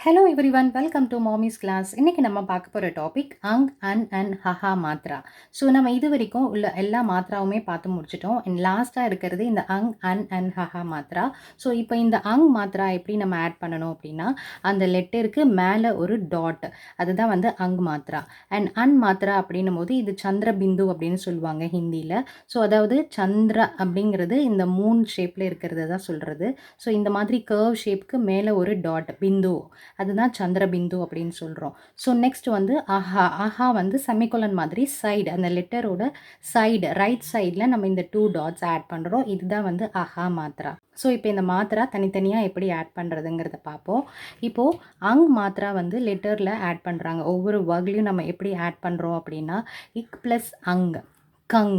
Hello everyone, welcome to Mami's class. இன்றைக்கி நம்ம பார்க்க போகிற டாபிக் அங், அண்ட் ஹஹா மாத்ரா. ஸோ நம்ம இது வரைக்கும் உள்ள எல்லா மாத்ராவுமே பார்த்து முடிச்சிட்டோம். அண்ட் லாஸ்ட்டாக இருக்கிறது இந்த அங், அண்ட் ஹஹா மாத்ரா. ஸோ இப்போ இந்த அங் மாத்ரா எப்படி நம்ம ஆட் பண்ணணும் அப்படின்னா, அந்த லெட்டருக்கு மேலே ஒரு டாட், அதுதான் வந்து அங் மாத்ரா. அண்ட் அன் மாத்ரா அப்படின்னும் போது இது சந்திர பிந்து அப்படின்னு சொல்லுவாங்க ஹிந்தியில். ஸோ அதாவது சந்திர அப்படிங்கிறது இந்த மூன் ஷேப்பில் இருக்கிறது தான் சொல்கிறது. ஸோ இந்த மாதிரி கர்வ் ஷேப்புக்கு மேலே ஒரு டாட் பிந்து, அதுதான் சந்திரபிந்து அப்படின்னு சொல்கிறோம். ஸோ நெக்ஸ்ட் வந்து ஆஹா. ஆஹா வந்து செமிகோலன் மாதிரி சைடு, அந்த லெட்டரோட சைடு ரைட் சைடில் நம்ம இந்த 2 டாட்ஸ் ஆட் பண்ணுறோம். இதுதான் வந்து ஆஹா மாத்ரா. ஸோ இப்போ இந்த மாத்ரா தனித்தனியாக எப்படி ஆட் பண்ணுறதுங்கிறத பார்ப்போம். இப்போது அங் மாத்ரா வந்து லெட்டரில் ஆட் பண்ணுறாங்க. ஒவ்வொரு வர்க்லையும் நம்ம எப்படி ஆட் பண்ணுறோம் அப்படின்னா, இக் ப்ளஸ் அங், கங்.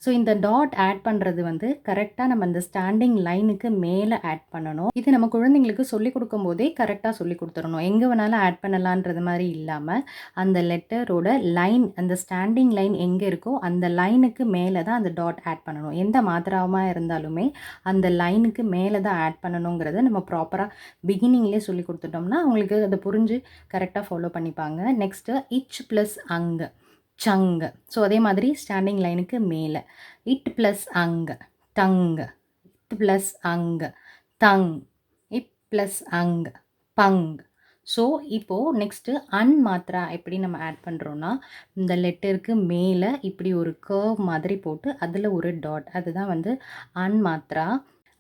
ஸோ இந்த டாட் ஆட் பண்ணுறது வந்து கரெக்டாக நம்ம இந்த ஸ்டாண்டிங் லைனுக்கு மேலே ஆட் பண்ணணும். இது நம்ம குழந்தைங்களுக்கு சொல்லிக் கொடுக்கும் போதே கரெக்டாக சொல்லி கொடுத்துடணும். எங்கே வேணாலும் ஆட் பண்ணலான்றது மாதிரி இல்லாமல் அந்த லெட்டரோட லைன், அந்த ஸ்டாண்டிங் லைன் எங்கே இருக்கோ அந்த லைனுக்கு மேலே தான் அந்த டாட் ஆட் பண்ணணும். எந்த மாத்திராவாக இருந்தாலுமே அந்த லைனுக்கு மேலே தான் ஆட் பண்ணணுங்கிறத நம்ம ப்ராப்பராக பிகினிங்லேயே சொல்லி கொடுத்துட்டோம்னா அவங்களுக்கு அதை புரிஞ்சு கரெக்டாக ஃபாலோ பண்ணிப்பாங்க. நெக்ஸ்ட்டு இச் ப்ளஸ் அங், சங். ஸோ அதே மாதிரி ஸ்டாண்டிங் லைனுக்கு மேலே இட் ப்ளஸ் அங், டங். இட் ப்ளஸ் அங், தங். இட் ப்ளஸ் அங், பங். ஸோ இப்போது நெக்ஸ்ட்டு அன் மாத்ரா எப்படி நம்ம ஆட் பண்ணுறோன்னா, இந்த லெட்டருக்கு மேலே இப்படி ஒரு கர்வ் மாதிரி போட்டு அதில் ஒரு டாட், அதுதான் வந்து அன் மாத்ரா.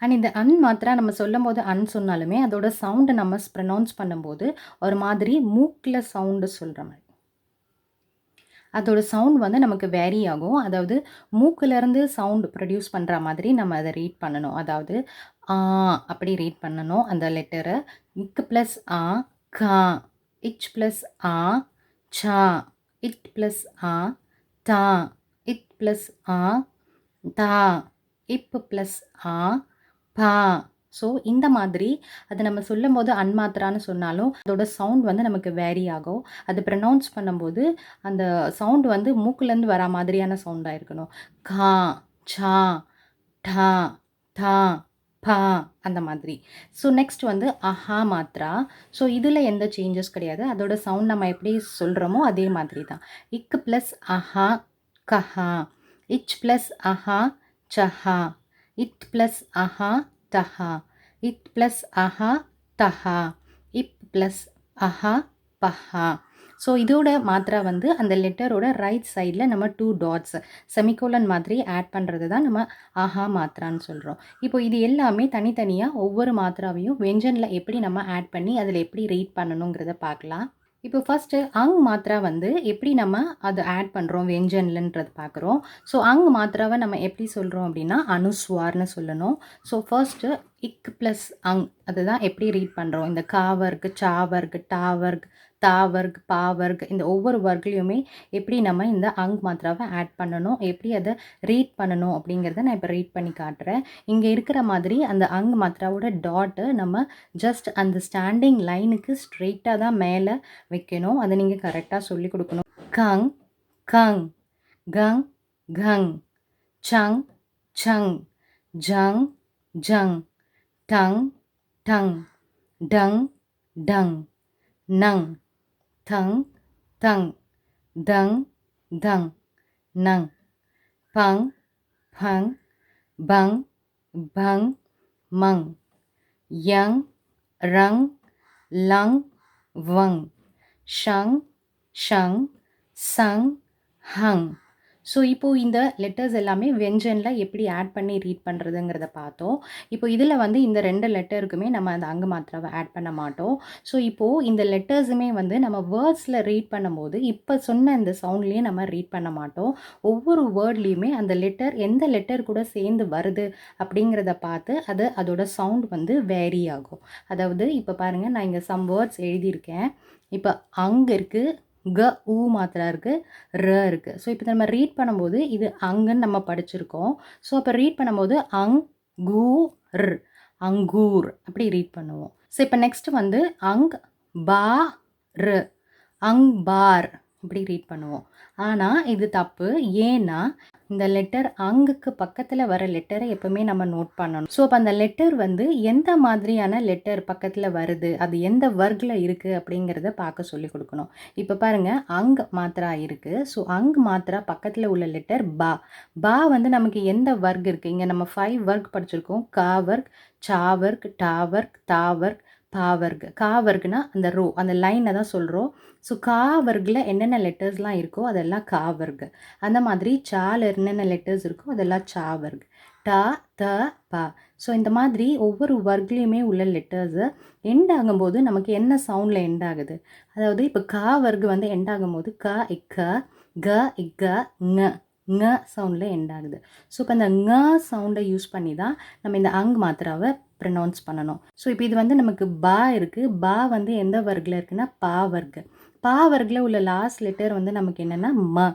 அண்ட் இந்த அன் மாத்ரா நம்ம சொல்லும் போது அன் சொன்னாலுமே அதோட சவுண்டை நம்ம ப்ரொனவுன்ஸ் பண்ணும்போது ஒரு மாதிரி மூக்கில் சவுண்டு சொல்கிற மாதிரி, அதோட சவுண்ட் வந்து நமக்கு வேரி ஆகும். அதாவது மூக்கிலேருந்து சவுண்ட் ப்ரொடியூஸ் பண்ணுற மாதிரி நம்ம அதை ரீட் பண்ணணும். அதாவது ஆ அப்படி ரீட் பண்ணணும் அந்த லெட்டரை. இக் ப்ளஸ் ஆ, கா. இச் ப்ளஸ் ஆ, சா. இட் ப்ளஸ் ஆ, தா. இட் ப்ளஸ் ஆ, தா. இப் ப்ளஸ் ஆ, பா. ஸோ இந்த மாதிரி அதை நம்ம சொல்லும் போது அன்மாத்திரான்னு சொன்னாலும் அதோட சவுண்ட் வந்து நமக்கு வேரி ஆகும். அது ப்ரொனவுன்ஸ் பண்ணும்போது அந்த சவுண்ட் வந்து மூக்குலேருந்து வர மாதிரியான சவுண்டாக இருக்கணும். கா, சா, டா, தா, பா, அந்த மாதிரி. ஸோ நெக்ஸ்ட் வந்து அஹா மாத்ரா. ஸோ இதில் எந்த சேஞ்சஸ் கிடையாது. அதோட சவுண்ட் நம்ம எப்படி சொல்கிறோமோ அதே மாதிரி தான். இக் ப்ளஸ் அஹா, கஹா. இச் ப்ளஸ் அஹா, சஹா. இட் ப்ளஸ் அஹா, தஹா. இட் ப்ளஸ் அஹா, தஹா. இப் ப்ளஸ் அஹா, பஹா. ஸோ இதோட மாத்ரா வந்து அந்த லெட்டரோட ரைட் சைடில் நம்ம 2 டாட்ஸ் செமிகோலன் மாதிரி ஆட் பண்ணுறது தான் நம்ம ஆஹா மாத்ரான்னு சொல்கிறோம். இப்போ இது எல்லாமே தனித்தனியாக ஒவ்வொரு மாத்ராவையும் வெஞ்சனில் எப்படி நம்ம ஆட் பண்ணி அதில் எப்படி ரீட் பண்ணணுங்கிறத பார்க்கலாம். இப்போ ஃபஸ்ட்டு அங் மாத்ரா வந்து எப்படி நம்ம அதை ஆட் பண்ணுறோம் வெஞ்சன்லன்றது பார்க்குறோம். ஸோ அங் மாத்ராவை நம்ம எப்படி சொல்கிறோம் அப்படின்னா அனுஸ்வார்னு சொல்லணும். ஸோ ஃபர்ஸ்ட்டு இக் ப்ளஸ் அங், அதுதான் எப்படி ரீட் பண்ணுறோம். இந்த காவர்க், சாவர்க், டாவர்க், தாவர்க், பாவர்க், இந்த ஒவ்வொரு வர்க்லையுமே எப்படி நம்ம இந்த அங் மாத்ராவை ஆட் பண்ணணும், எப்படி அதை ரீட் பண்ணணும் அப்படிங்கிறத நான் இப்போ ரீட் பண்ணி காட்டுறேன். இங்கே இருக்கிற மாதிரி அந்த அங் மாத்ராவோட டாட்டு நம்ம ஜஸ்ட் அந்த ஸ்டாண்டிங் லைனுக்கு ஸ்ட்ரெயிட்டாக தான் மேலே வைக்கணும். அதை நீங்கள் கரெக்டாக சொல்லி கொடுக்கணும். கங், கங். கங், கங். சங், சங். ஜங், ஜங். டங், டங். டங், டங். நங், தங், தங். தங், தங். நங். பங், பங். பங், பங். மங். யங், ரங், லங், வங். ஷங், ஷங், சங், ஹங். ஸோ இப்போது இந்த லெட்டர்ஸ் எல்லாமே வெஞ்சனில் எப்படி ஆட் பண்ணி ரீட் பண்ணுறதுங்கிறத பார்த்தோம். இப்போ இதில் வந்து இந்த 2 லெட்டருக்குமே நம்ம அந்த அங்கு மாத்திராவை ஆட் பண்ண மாட்டோம். ஸோ இப்போது இந்த லெட்டர்ஸுமே வந்து நம்ம வேர்ட்ஸில் ரீட் பண்ணும்போது இப்போ சொன்ன இந்த சவுண்ட்லேயே நம்ம ரீட் பண்ண மாட்டோம். ஒவ்வொரு வேர்ட்லேயுமே அந்த லெட்டர் எந்த லெட்டர் கூட சேர்ந்து வருது அப்படிங்கிறத பார்த்து அதோட சவுண்ட் வந்து வேரி ஆகும். அதாவது இப்போ பாருங்கள், நான் இங்கே சம் வேர்ட்ஸ் எழுதியிருக்கேன். இப்போ அங் இருக்குது, க ஊ மாத்திரா இருக்குது, ர இருக்குது. ஸோ இப்போ நம்ம ரீட் பண்ணும்போது இது அங்குன்னு நம்ம படிச்சிருக்கோம். ஸோ அப்போ ரீட் பண்ணும்போது அங், கூ, ர், அங்கூர் அப்படி ரீட் பண்ணுவோம். ஸோ இப்போ நெக்ஸ்ட் வந்து அங், பா, ர், அங் பார். இப்படி ரீட் பண்ணுவோம். ஆனால் இது தப்பு. ஏன்னா இந்த லெட்டர் அங்குக்கு பக்கத்தில் வர லெட்டரை எப்பவுமே நம்ம நோட் பண்ணணும். ஸோ அப்போ அந்த லெட்டர் வந்து எந்த மாதிரியான லெட்டர் பக்கத்தில் வருது, அது எந்த வர்க்கில் இருக்குது அப்படிங்கிறத பார்க்க சொல்லி கொடுக்கணும். இப்போ பாருங்கள், அங் மாத்திரா இருக்குது. ஸோ அங் மாத்திரா பக்கத்தில் உள்ள லெட்டர் பா. பா வந்து நமக்கு எந்த வர்க் இருக்குது? இங்கே நம்ம 5 வர்க் படிச்சிருக்கோம். கா வர்க், சா வர்க், டா வர்க், தா வர்க், பா வர்க். கா வர்க்னா அந்த ரோ, அந்த லைனை தான் சொல்கிறோம். ஸோ கா வர்க்கில் என்னென்ன லெட்டர்ஸ்லாம் இருக்கோ அதெல்லாம் கா வர்க். அந்த மாதிரி சால என்னென்ன லெட்டர்ஸ் இருக்கோ அதெல்லாம் சா வர்க். டா, த, பா. ஸோ இந்த மாதிரி ஒவ்வொரு வர்க்லேயுமே உள்ள லெட்டர்ஸு எண்ட் ஆகும்போது நமக்கு என்ன சவுண்டில் எண்ட் ஆகுது, அதாவது இப்போ கா வர்க் வந்து எண்ட் ஆகும்போது க, இக்க, க, இக்க, ங சவுண்டில் எண்ட் ஆகுது. ஸோ இப்போ இந்த ங சவுண்டை யூஸ் பண்ணி தான் நம்ம இந்த அங் மாத்திராவை ப்ரொனவுன்ஸ் பண்ணணும். ஸோ இப்போ இது வந்து நமக்கு பா இருக்குது. பா வந்து எந்த வர்க்கில் இருக்குன்னா பா வர்க். பா வர்க்கில் உள்ள லாஸ்ட் லெட்டர் வந்து நமக்கு என்னென்னா ம.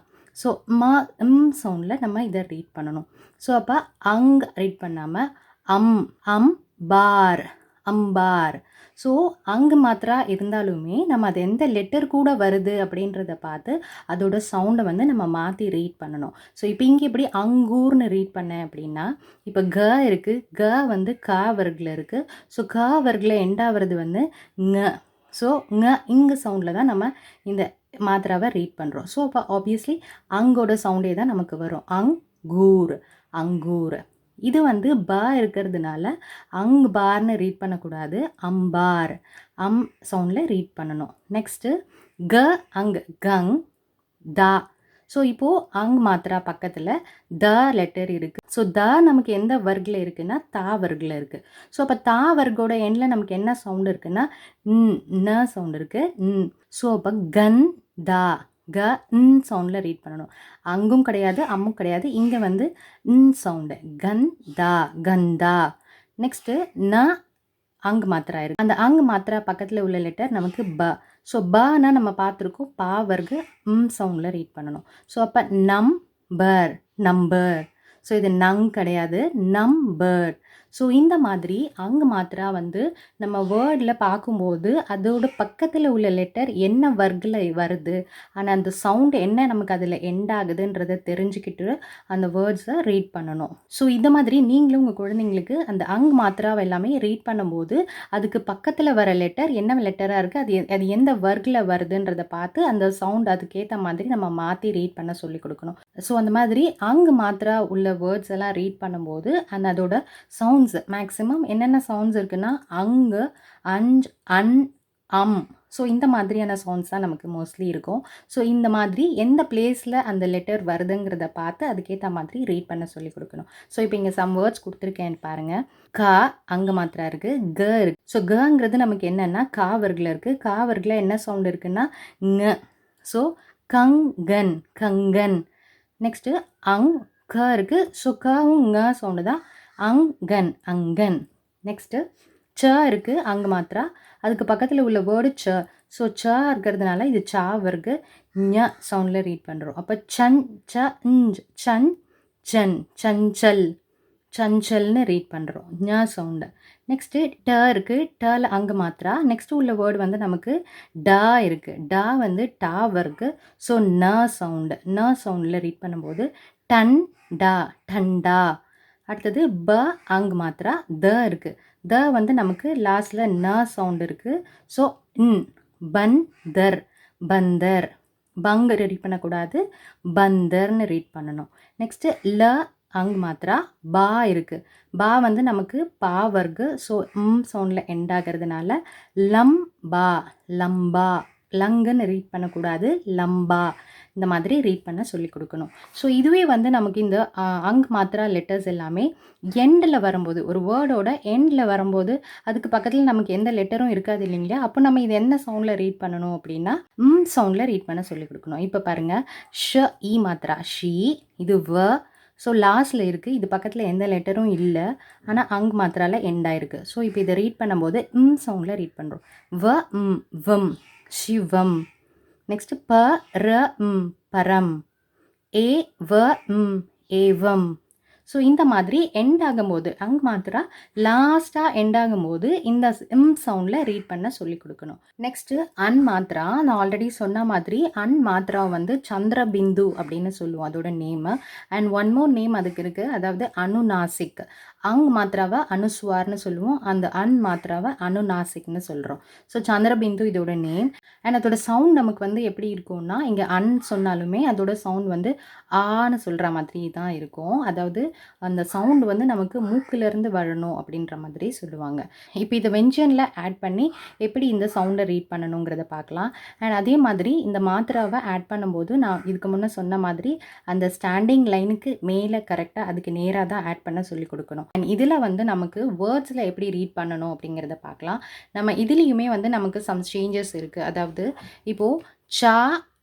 ஸோ சவுண்டில் நம்ம இதை ரீட் பண்ணணும். ஸோ அப்போ அங் ரீட் பண்ணாமல் அம் பார், அம்பார். ஸோ அங்கு மாத்திரா இருந்தாலுமே நம்ம அது எந்த லெட்டர் கூட வருது அப்படின்றத பார்த்து அதோட சவுண்டை வந்து நம்ம மாற்றி ரீட் பண்ணணும். ஸோ இப்போ இங்கே எப்படி அங்கூர்னு ரீட் பண்ணேன் அப்படின்னா, இப்போ க இருக்குது. க வந்து கா வர்க்கில் இருக்குது. ஸோ கா வர்க்கில் எண்டாகிறது வந்து ங. ஸோ இங்கு சவுண்டில் தான் நம்ம இந்த மாத்திராவை ரீட் பண்ணுறோம். ஸோ அப்போ ஆப்வியஸ்லி அங்கோட சவுண்டே தான் நமக்கு வரும். அங்கூர், அங்கூர். இது வந்து பா இருக்கிறதுனால அங் பார்னு ரீட் பண்ணக்கூடாது. அம்பார், சவுண்டில் ரீட் பண்ணணும். நெக்ஸ்ட்டு க அங், கங், தா. ஸோ இப்போது அங் மாத்திரா பக்கத்தில் த லெட்டர் இருக்குது. ஸோ த நமக்கு எந்த வர்க்கில் இருக்குன்னா தா வர்க்கில் இருக்குது. ஸோ அப்போ தா வர்க்கோட எண்டில் நமக்கு என்ன சவுண்டு இருக்குன்னா ந சவுண்டு இருக்குது. ஸோ அப்போ கன் தா, க சவுண்டில் ரீட் பண்ணணும். அங்கும் கிடையாது, அம்மும் கிடையாது. இங்கே வந்து சவுண்டு கன் தா, கந்தா. நெக்ஸ்ட்டு ந அங் மாத்திரா இருக்குது. அந்த அங் மாத்திரா பக்கத்தில் உள்ள லெட்டர் நமக்கு ப. ஸோ பனா நம்ம பார்த்துருக்கோம் பா வர்க்கு சவுண்டில் ரீட் பண்ணணும். ஸோ அப்போ நம்பர், நம்பர். ஸோ இது நங் கிடையாது, நம்பர். ஸோ இந்த மாதிரி அங் மாத்திரா வந்து நம்ம வேர்டில் பார்க்கும்போது அதோட பக்கத்தில் உள்ள லெட்டர் என்ன வர்க்கில் வருது, ஆனால் அந்த சவுண்ட் என்ன நமக்கு அதில் எண்ட் ஆகுதுன்றதை தெரிஞ்சுக்கிட்டு அந்த வேர்ட்ஸை ரீட் பண்ணணும். ஸோ இந்த மாதிரி நீங்களும் உங்கள் குழந்தைங்களுக்கு அந்த அங் மாத்திராவை எல்லாமே ரீட் பண்ணும்போது அதுக்கு பக்கத்தில் வர லெட்டர் என்ன லெட்டராக இருக்குது, அது எந்த வர்க்கில் வருதுன்றதை பார்த்து அந்த சவுண்ட் அதுக்கேற்ற மாதிரி நம்ம மாற்றி ரீட் பண்ண சொல்லி கொடுக்கணும். ஸோ அந்த மாதிரி அங் மாத்திரா உள்ள வேர்ட்ஸ் எல்லாம் ரீட் பண்ணும்போது அதோட சவுண்ட்ஸ் மேக்ஸிமம் என்னென்ன சவுண்ட்ஸ் இருக்குன்னா அங்கு, அஞ்ச், அன், அம். ஸோ இந்த மாதிரியான சவுண்ட்ஸ் தான் நமக்கு மோஸ்ட்லி இருக்கும். ஸோ இந்த மாதிரி எந்த பிளேஸில் அந்த லெட்டர் வருதுங்கிறத பார்த்து அதுக்கேற்ற மாதிரி ரீட் பண்ண சொல்லி கொடுக்கணும். ஸோ இப்போ இங்கே சம் வேர்ட்ஸ் கொடுத்துருக்கேன்னு பாருங்கள். கா அங்கே மாத்திரா இருக்குது, க இருக்குது. ஸோ கங்கிறது நமக்கு என்னென்னா கா வர்க்கில் இருக்குது. கா வர்க்கில் என்ன சவுண்ட் இருக்குன்னா ங. ஸோ கங்கன், கங்கன். நெக்ஸ்ட்டு அங் க இருக்குது. ஸோ கவும் ங சவுண்டு தான் அங்கன், அங்கன். நெக்ஸ்ட்டு ச இருக்குது அங்கு மாத்திரா. அதுக்கு பக்கத்தில் உள்ள வேர்டு ச. ஸோ ச இருக்கிறதுனால இது சா வர்க்கு ஞ சவுண்டில் ரீட் பண்ணுறோம். அப்போ சன், ச, சன், சன், சஞ்சல், சஞ்சல்னு ரீட் பண்ணுறோம் ஞ சவுண்டு. நெக்ஸ்ட்டு ட இருக்குது. டல அங்கு மாத்திரா. நெக்ஸ்ட்டு உள்ள வேர்டு வந்து நமக்கு டா இருக்குது. டா வந்து டா வர்க்கு. ஸோ ந சவுண்டு, ந சவுண்டில் ரீட் பண்ணும்போது டன் டா, டண்டா. அடுத்தது ப அங் மாத்திரா. த இருக்குது. த வந்து நமக்கு லாஸ்டில் ந சவுண்ட் இருக்குது. ஸோ பந்தர், பந்தர். பங் ரீட் பண்ணக்கூடாது, பந்தர்னு ரீட் பண்ணணும். நெக்ஸ்ட்டு ல அங் மாத்திரா. பா இருக்குது. பா வந்து நமக்கு பா வர்க்கு. ஸோ சவுண்டில் எண்ட் ஆகிறதுனால லம்பா, லம்பா. லங்குன்னு ரீட் பண்ணக்கூடாது, லம்பா. இந்த மாதிரி ரீட் பண்ண சொல்லி கொடுக்கணும். ஸோ இதுவே வந்து நமக்கு இந்த அங் மாத்திரா லெட்டர்ஸ் எல்லாமே எண்டில் வரும்போது, ஒரு வேர்டோட எண்டில் வரும்போது அதுக்கு பக்கத்தில் நமக்கு எந்த லெட்டரும் இருக்காது இல்லைங்களா, அப்போ நம்ம இது என்ன சவுண்டில் ரீட் பண்ணணும் அப்படின்னா சவுண்டில் ரீட் பண்ண சொல்லி கொடுக்கணும். இப்போ பாருங்கள், ஷ இ மாத்திரா ஷி, இது வ. ஸோ லாஸ்ட்டில் இருக்குது. இது பக்கத்தில் எந்த லெட்டரும் இல்லை, ஆனால் அங் மாத்திரால எண்ட் ஆயிருக்கு. ஸோ இப்போ இதை ரீட் பண்ணும்போது சவுண்டில் ரீட் பண்ணுறோம். வ வம், சிவம். நெக்ஸ்ட்டு ப ர பரம். ஏ வ ஏவம். ஸோ இந்த மாதிரி எண்ட் ஆகும்போது அங் மாத்திரா லாஸ்ட்டாக எண்ட் ஆகும்போது இந்த சவுண்டில் ரீட் பண்ண சொல்லி கொடுக்கணும். நெக்ஸ்ட்டு அன் மாத்திரா, நான் ஆல்ரெடி சொன்ன மாதிரி அன் மாத்திரா வந்து சந்திரபிந்து அப்படின்னு சொல்லுவோம் அதோட name. And one more name அதுக்கு இருக்குது, அதாவது அனுநாசிக். அங் மாத்திராவை அனுஸ்வார்னு சொல்லுவோம், அந்த அன் மாத்திராவை அனுநாசிக்னு சொல்கிறோம். ஸோ சந்திரபிந்து இதோட நேம். அண்ட் அதோட சவுண்ட் நமக்கு வந்து எப்படி இருக்கும்னா, இங்கே அன் சொன்னாலுமே அதோட சவுண்ட் வந்து ஆன்னு சொல்கிற மாதிரி தான் இருக்கும். அதாவது அந்த சவுண்ட் வந்து நமக்கு மூக்கிலேருந்து வரணும் அப்படின்ற மாதிரி சொல்லுவாங்க. இப்போ இதை வெஞ்சனில் ஆட் பண்ணி எப்படி இந்த சவுண்டை ரீட் பண்ணணுங்கிறத பார்க்கலாம். அண்ட் அதே மாதிரி இந்த மாத்திராவை ஆட் பண்ணும்போது நான் இதுக்கு முன்னே சொன்ன மாதிரி அந்த ஸ்டாண்டிங் லைனுக்கு மேலே கரெக்டாக அதுக்கு நேராக தான் ஆட் பண்ண சொல்லி கொடுக்கணும். அண்ட் இதில் வந்து நமக்கு வேர்ட்ஸில் எப்படி ரீட் பண்ணணும் அப்படிங்கிறத பார்க்கலாம். நம்ம இதுலேயுமே வந்து நமக்கு சம் சேஞ்சஸ் இருக்குது. அதாவது இப்போது சா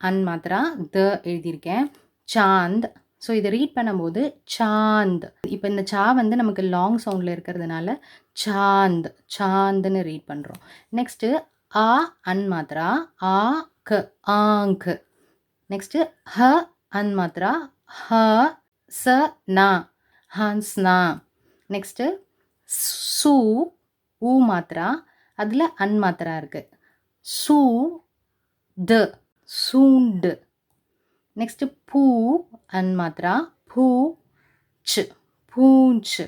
அன் மாத்திரா த எழுதியிருக்கேன், சாந்த். ஸோ இதை ரீட் பண்ணும்போது சாந்த். இப்போ இந்த சா வந்து நமக்கு லாங் சவுண்டில் இருக்கிறதுனால சாந்த், சாந்துன்னு ரீட் பண்ணுறோம். நெக்ஸ்ட்டு ஆ அன் மாத்திரா ஆ க, ஆங்க். நெக்ஸ்ட்டு ஹ அன் மாத்திரா ஹ ச நா, ஹான்ஸ்னா. நெக்ஸ்ட்டு சு ஊ மாத்திரா, அதில் அன் மாத்திரா இருக்குது, சூ டு, சூண்டு. நெக்ஸ்ட்டு பூ அன் மாத்திரா பூ ச், பூஞ்சு,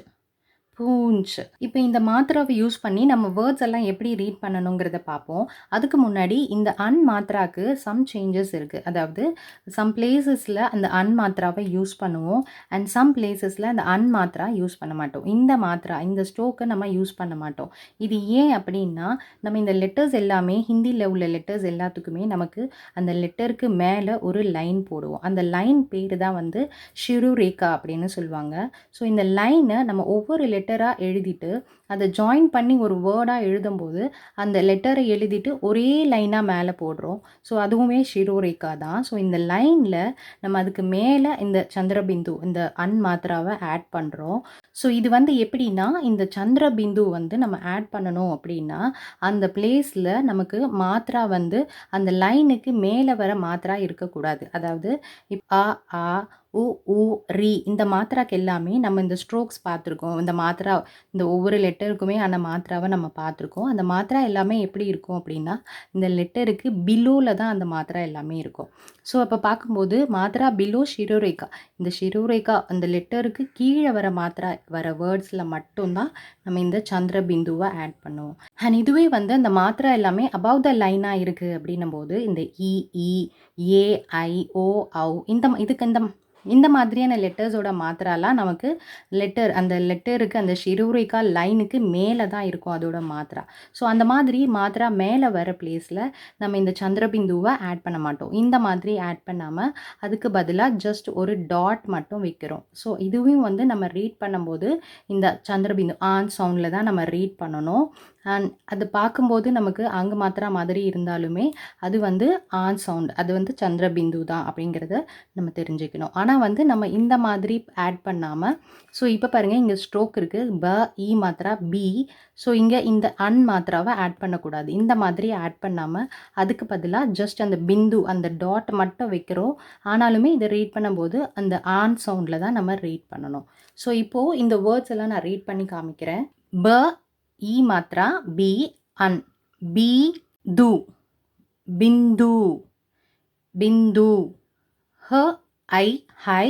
பூஞ்சு. இப்போ இந்த மாத்திராவை யூஸ் பண்ணி நம்ம வேர்ட்ஸ் எல்லாம் எப்படி ரீட் பண்ணணுங்கிறத பார்ப்போம். அதுக்கு முன்னாடி இந்த அன் மாத்திராக்கு சம் சேஞ்சஸ் இருக்குது. அதாவது சம் பிளேசஸில் அந்த அன் மாத்திராவை யூஸ் பண்ணுவோம், அண்ட் சம் பிளேசஸில் அந்த அன் மாத்திரா யூஸ் பண்ண மாட்டோம். இந்த மாத்திரா, இந்த ஸ்ட்ரோக்கை நம்ம யூஸ் பண்ண மாட்டோம். இது ஏன் அப்படின்னா, நம்ம இந்த லெட்டர்ஸ் எல்லாமே ஹிந்தியில் உள்ள லெட்டர்ஸ் எல்லாத்துக்குமே நமக்கு அந்த லெட்டருக்கு மேலே ஒரு லைன் போடுவோம். அந்த லைன் பேர் தான் வந்து ஷிரு ரேகா அப்படின்னு சொல்லுவாங்க. ஸோ இந்த லைனை நம்ம ஒவ்வொரு லெட்டராக எழுதிட்டு அதை ஜாயின் பண்ணி ஒரு வேர்டாக எழுதும்போது அந்த லெட்டரை எழுதிட்டு ஒரே லைனாக மேலே போடுறோம். ஸோ அதுவுமே ஷிரோரேகா தான். ஸோ இந்த லைனில் நம்ம அதுக்கு மேலே இந்த சந்திரபிந்து, இந்த அன் மாத்திராவை ஆட் பண்ணுறோம். ஸோ இது வந்து எப்படின்னா, இந்த சந்திரபிந்து வந்து நம்ம ஆட் பண்ணணும் அப்படின்னா அந்த பிளேஸில் நமக்கு மாத்திரா வந்து அந்த லைனுக்கு மேலே வர மாத்திரா இருக்கக்கூடாது. அதாவது ஆ ஆ உ ஊ ரி இந்த மாத்திராக்கு எல்லாமே நம்ம இந்த ஸ்ட்ரோக்ஸ் பார்த்துருக்கோம். இந்த மாத்திரா, இந்த ஒவ்வொரு லெட்டருக்குமே அந்த மாத்திராவை நம்ம பார்த்துருக்கோம். அந்த மாத்திரா எல்லாமே எப்படி இருக்கும் அப்படின்னா, இந்த லெட்டருக்கு பிலோவில் தான் அந்த மாத்திரா எல்லாமே இருக்கும். ஸோ அப்போ பார்க்கும்போது மாத்திரா பிலோ ஷிரோரேகா, இந்த ஷிரோரேகா அந்த லெட்டருக்கு கீழே வர மாத்திரா வர வேர்ட்ஸில் மட்டும்தான் நம்ம இந்த சந்திரபிந்துவை ஆட் பண்ணுவோம். அண்ட் இதுவே வந்து அந்த மாத்திரா எல்லாமே அபவ் த லைனாக இருக்குது அப்படின்னும் போது இந்த இ ஏ ஐ ஓ ஔ இந்த மாதிரியான லெட்டர்ஸோட மாத்திராலாம் நமக்கு அந்த லெட்டருக்கு அந்த ஷிரூரிகா லைனுக்கு மேலே தான் இருக்கும் அதோட மாத்திரா. ஸோ அந்த மாதிரி மாத்திரா மேலே வர பிளேஸில் நம்ம இந்த சந்திரபிந்துவை ஆட் பண்ண மாட்டோம். இந்த மாதிரி ஆட் பண்ணாமல் அதுக்கு பதிலாக ஜஸ்ட் ஒரு டாட் மட்டும் வைக்கிறோம். ஸோ இதுவும் வந்து நம்ம ரீட் பண்ணும்போது இந்த சந்திரபிந்து ஆன் சவுண்டில் தான் நம்ம ரீட் பண்ணணும். அண்ட் அது பார்க்கும்போது நமக்கு அங்கு மாத்திரா மாதிரி இருந்தாலுமே அது வந்து ஆன் சவுண்ட், அது வந்து சந்திரபிந்து தான் அப்படிங்கிறத நம்ம தெரிஞ்சுக்கணும். ஆனால் வந்து நம்ம இந்த மாதிரி ஆட் பண்ணாமல், ஸோ இப்போ பாருங்கள் இங்கே ஸ்ட்ரோக் இருக்குது, ப இ மாத்திரா பி. ஸோ இங்கே இந்த அன் மாத்திராவை ஆட் பண்ணக்கூடாது. இந்த மாதிரி ஆட் பண்ணாமல் அதுக்கு பதிலாக ஜஸ்ட் அந்த பிந்து, அந்த டாட் மட்டும் வைக்கிறோம். ஆனாலுமே இதை ரீட் பண்ணும்போது அந்த ஆன் சவுண்டில் தான் நம்ம ரீட் பண்ணணும். ஸோ இப்போது இந்த வேர்ட்ஸ் எல்லாம் நான் ரீட் பண்ணி காமிக்கிறேன். ப இ மாத்திரா பி அன், பி து, பிந்து, பிந்து. ஹ ஐ ஹை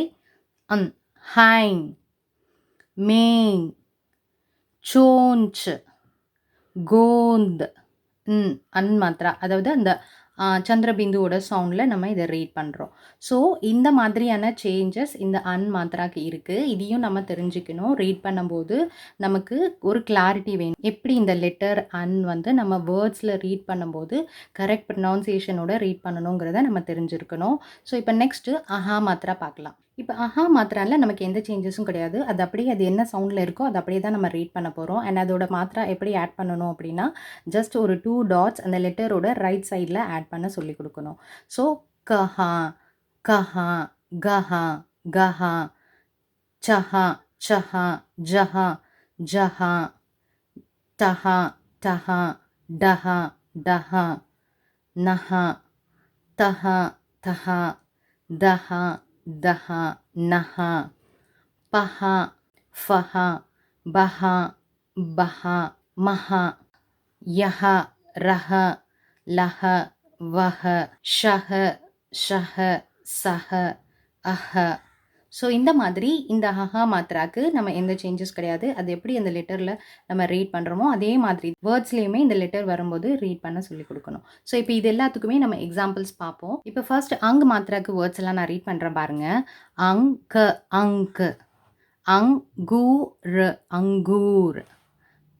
அன், ஹைன். மேங், சோஞ்ச், கோந்த். அன் மாத்திரா, அதாவது அந்த சந்திரபிந்துவோட சவுண்டில் நம்ம இதை ரீட் பண்ணுறோம். ஸோ இந்த மாதிரியான சேஞ்சஸ் இந்த அன் மாத்திராக்கு இருக்குது. இதையும் நம்ம தெரிஞ்சுக்கணும். ரீட் பண்ணும்போது நமக்கு ஒரு கிளாரிட்டி வேணும். எப்படி இந்த லெட்டர் அன் வந்து நம்ம வேர்ட்ஸில் ரீட் பண்ணும்போது கரெக்ட் ப்ரொனவுன்சியேஷனோட ரீட் பண்ணணுங்கிறத நம்ம தெரிஞ்சிருக்கணும். ஸோ இப்போ நெக்ஸ்ட்டு அஹா மாத்திரா பார்க்கலாம். இப்போ அஹா மாத்திரால நமக்கு எந்த சேஞ்சஸும் கிடையாது. அது என்ன சவுண்டில் இருக்கோ அது அப்படியே தான் நம்ம ரீட் பண்ண போகிறோம். அண்ட் அதோட மாத்திரா எப்படி ஆட் பண்ணணும் அப்படின்னா, ஜஸ்ட் ஒரு 2 டாட்ஸ் அந்த லெட்டரோட ரைட் சைடில் ஆட் பண்ண சொல்லி கொடுக்கணும். ஸோ கஹா, கஹா, கஹா, கஹா, சஹா, சஹா, ஜஹா, ஜஹா, தஹா, தஹா, டஹா, டஹா, நஹா, தஹா, தஹா, தஹா, தஹா, நஹா, பஹா, ஃபஹா, பஹா, பஹா, மஹா, யஹ, ரஹ, லஹ, வஹ, ஷஹ, ஷஹ, சஹ, அஹ. ஸோ இந்த மாதிரி இந்த ஹஹா மாத்திராக்கு நம்ம எந்த சேஞ்சஸ் கிடையாது. அது எப்படி அந்த லெட்டரில் நம்ம ரீட் பண்ணுறோமோ அதே மாதிரி வேர்ட்ஸ்லேயுமே இந்த லெட்டர் வரும்போது ரீட் பண்ண சொல்லி கொடுக்கணும். ஸோ இப்போ இது எல்லாத்துக்குமே நம்ம எக்ஸாம்பிள்ஸ் பார்ப்போம். இப்போ ஃபர்ஸ்ட் அங் மாத்திராக்கு வேர்ட்ஸ் எல்லாம் நான் ரீட் பண்ணுறேன் பாருங்க. அங்க, அங்கு, அங்கூர், அங்கூர்,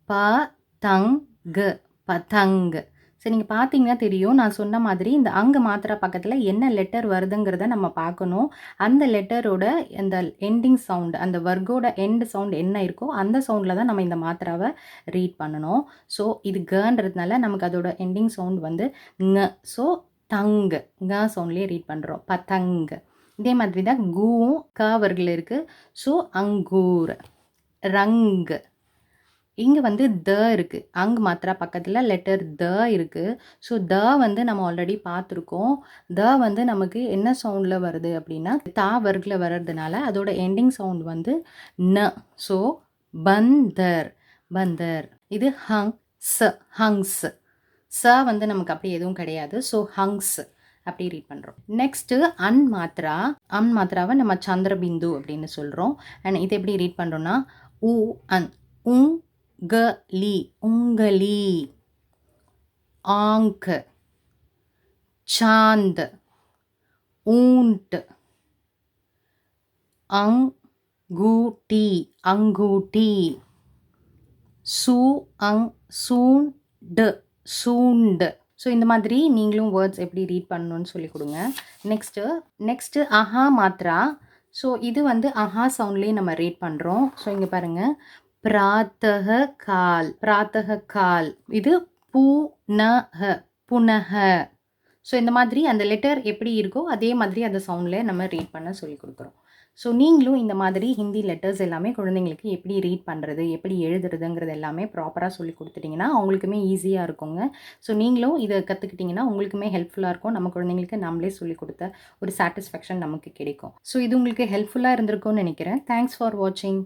பதங்கு, பதங்கு. சரி, நீங்கள் பார்த்தீங்கன்னா தெரியும், நான் சொன்ன மாதிரி இந்த அங்கு மாத்திரா பக்கத்தில் என்ன லெட்டர் வருதுங்கிறத நம்ம பார்க்கணும். அந்த லெட்டரோட அந்த எண்டிங் சவுண்ட், அந்த வர்க்கோட எண்ட் சவுண்ட் என்ன இருக்கோ அந்த சவுண்டில் தான் நம்ம இந்த மாத்திராவை ரீட் பண்ணணும். ஸோ இது கன்றதுனால நமக்கு அதோட எண்டிங் சவுண்ட் வந்து ங. ஸோ தங்கு, ங சவுண்ட்லேயே ரீட் பண்ணுறோம். பதங்கு. இதே மாதிரி தான் கூவும் க வர்க்கில் இருக்குது. ஸோ அங்கூர். ரங்கு. இங்கே வந்து த இருக்குது. அங் மாத்திரா பக்கத்தில் லெட்டர் த இருக்குது. ஸோ த வந்து நம்ம ஆல்ரெடி பார்த்துருக்கோம். த வந்து நமக்கு என்ன சவுண்டில் வருது அப்படின்னா தா வர்க்கில் வர்றதுனால அதோட எண்டிங் சவுண்ட் வந்து ந. ஸோ பந்தர், பந்தர். இது ஹங் ச, ஹங்ஸ். ச வந்து நமக்கு அப்படி எதுவும் கிடையாது. ஸோ ஹங்ஸ் அப்படி ரீட் பண்ணுறோம். நெக்ஸ்ட்டு அன் மாத்திரா. அன் மாத்திராவை நம்ம சந்திரபிந்து அப்படின்னு சொல்கிறோம். அண்ட் இது எப்படி ரீட் பண்ணுறோன்னா உ அன், உங்கலி, உங்கலி, ஆங்க், சாந்த், ஊண்ட், அங்கூட்டி, அங்கூட்டி, சூ அங், சூண்டு, சூண்டு. ஸோ இந்த மாதிரி நீங்களும் வேர்ட்ஸ் எப்படி ரீட் பண்ணணும்னு சொல்லி கொடுங்க. நெக்ஸ்ட்டு அஹா மாத்திரா. ஸோ இது வந்து அஹா சவுண்ட்லேயே நம்ம ரீட் பண்ணுறோம். ஸோ இங்கே பாருங்கள், பிராத்தக கால், பிராத்தக கால். இது புனஹ, புனஹ. ஸோ இந்த மாதிரி அந்த லெட்டர் எப்படி இருக்கோ அதே மாதிரி அந்த சவுண்டில் நம்ம ரீட் பண்ண சொல்லி கொடுக்குறோம். ஸோ நீங்களும் இந்த மாதிரி ஹிந்தி லெட்டர்ஸ் எல்லாமே குழந்தைங்களுக்கு எப்படி ரீட் பண்ணுறது, எப்படி எழுதுறதுங்கிறது எல்லாமே ப்ராப்பராக சொல்லி கொடுத்துட்டிங்கன்னா அவங்களுக்குமே ஈஸியாக இருக்குங்க. ஸோ நீங்களும் இதை கற்றுக்கிட்டிங்கன்னா உங்களுக்குமே ஹெல்ப்ஃபுல்லாக இருக்கும். நம்ம குழந்தைங்களுக்கு நம்மளே சொல்லி கொடுத்த ஒரு சாட்டிஸ்ஃபேக்ஷன் நமக்கு கிடைக்கும். ஸோ இது உங்களுக்கு ஹெல்ப்ஃபுல்லாக இருந்திருக்கும்னு நினைக்கிறேன். தேங்க்ஸ் ஃபார் வாட்சிங்.